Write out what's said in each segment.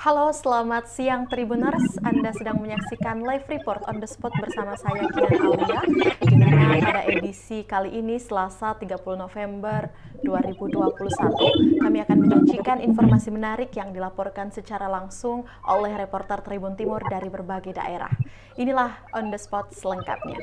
Halo, selamat siang Tribuners. Anda sedang menyaksikan live report on the spot bersama saya Kinan Aulia, di mana pada edisi kali ini Selasa 30 November 2021 kami akan menyajikan informasi menarik yang dilaporkan secara langsung oleh reporter Tribun Timur dari berbagai daerah. Inilah on the spot selengkapnya.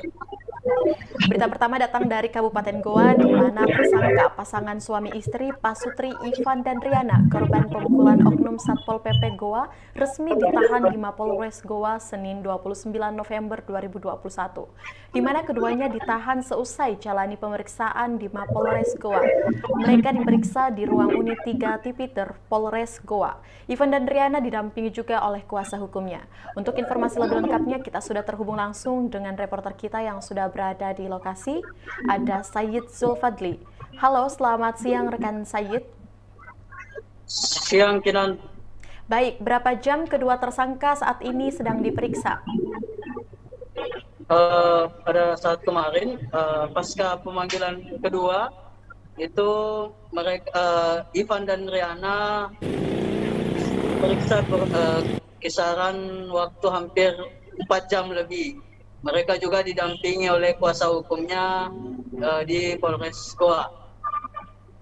Berita pertama datang dari Kabupaten Goa, di mana tersangka pasangan suami istri Pasutri Ivan dan Riana, korban pemukulan oknum Satpol PP Goa, resmi ditahan di Mapolres Goa Senin 29 November 2021, di mana keduanya ditahan seusai jalani pemeriksaan di Mapolres Goa. Mereka diperiksa di ruang unit 3 Tipiter, Polres Goa. Ivan dan Riana didampingi juga oleh kuasa hukumnya. Untuk informasi lebih lengkapnya, kita sudah terhubung langsung dengan reporter kita yang sudah berada di lokasi, ada Sayyid Zulfadli. Halo, selamat siang rekan Sayyid. Siang, Kinan. Baik, berapa jam kedua tersangka saat ini sedang diperiksa? Pada saat kemarin, pasca pemanggilan kedua, itu mereka Ivan dan Riana periksa kisaran waktu hampir 4 jam lebih. Mereka juga didampingi oleh kuasa hukumnya di Polres Goa.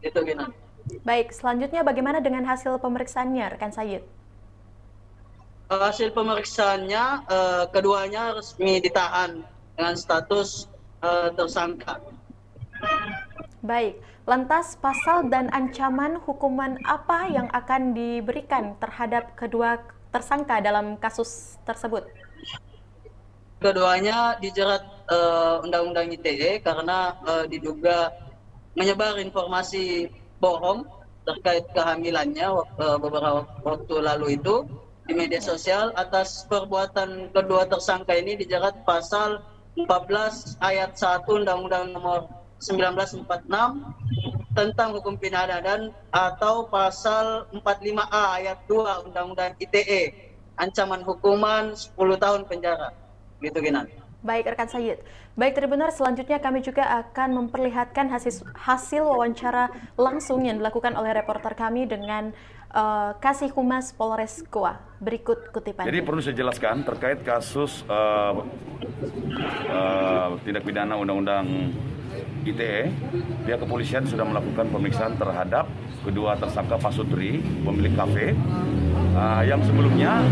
Itu Kinan. Baik, selanjutnya bagaimana dengan hasil pemeriksaannya, rekan Sayyid? Hasil pemeriksaannya, keduanya resmi ditahan dengan status tersangka. Baik, lantas pasal dan ancaman hukuman apa yang akan diberikan terhadap kedua tersangka dalam kasus tersebut? Keduanya dijerat Undang-Undang ITE karena diduga menyebar informasi bohong terkait kehamilannya beberapa waktu lalu itu di media sosial. Atas perbuatan kedua tersangka ini dijerat pasal 14 ayat 1 Undang-Undang Nomor 1946 tentang hukum pidana dan atau pasal 45A ayat 2 Undang-Undang ITE, ancaman hukuman 10 tahun penjara. Gitu, Ginan. Baik, rekan Sayyid. Baik, Tribunner, selanjutnya kami juga akan memperlihatkan hasil wawancara langsung yang dilakukan oleh reporter kami dengan Kasih Humas Polres Goa. Berikut kutipan. Jadi perlu saya jelaskan terkait kasus tindak pidana Undang-Undang ITE, pihak kepolisian sudah melakukan pemeriksaan terhadap kedua tersangka Pasutri, pemilik kafe, yang sebelumnya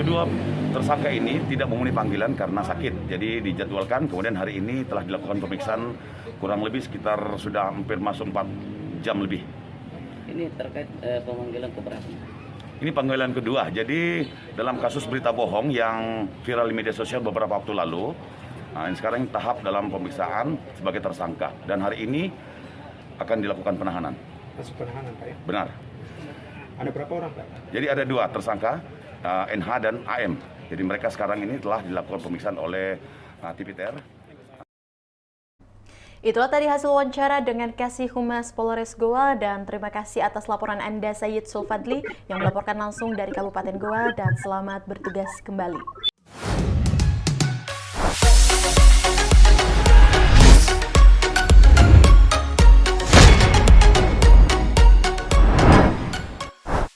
kedua tersangka ini tidak memenuhi panggilan karena sakit, jadi dijadwalkan. Kemudian hari ini telah dilakukan pemeriksaan kurang lebih sekitar sudah hampir masuk 4 jam lebih. Ini terkait pemanggilan keberapa? Ini panggilan kedua. Jadi dalam kasus berita bohong yang viral di media sosial beberapa waktu lalu, ini sekarang tahap dalam pemeriksaan sebagai tersangka. Dan hari ini akan dilakukan penahanan. Masuk penahanan, Pak ya? Benar. Ada berapa orang, Pak? Jadi ada 2 tersangka, NH dan AM. Jadi mereka sekarang ini telah dilakukan pemeriksaan oleh Tipiter. Itulah tadi hasil wawancara dengan Kasih Humas Polres Goa, dan terima kasih atas laporan Anda Sayyid Zulfadli yang melaporkan langsung dari Kabupaten Goa, dan selamat bertugas kembali.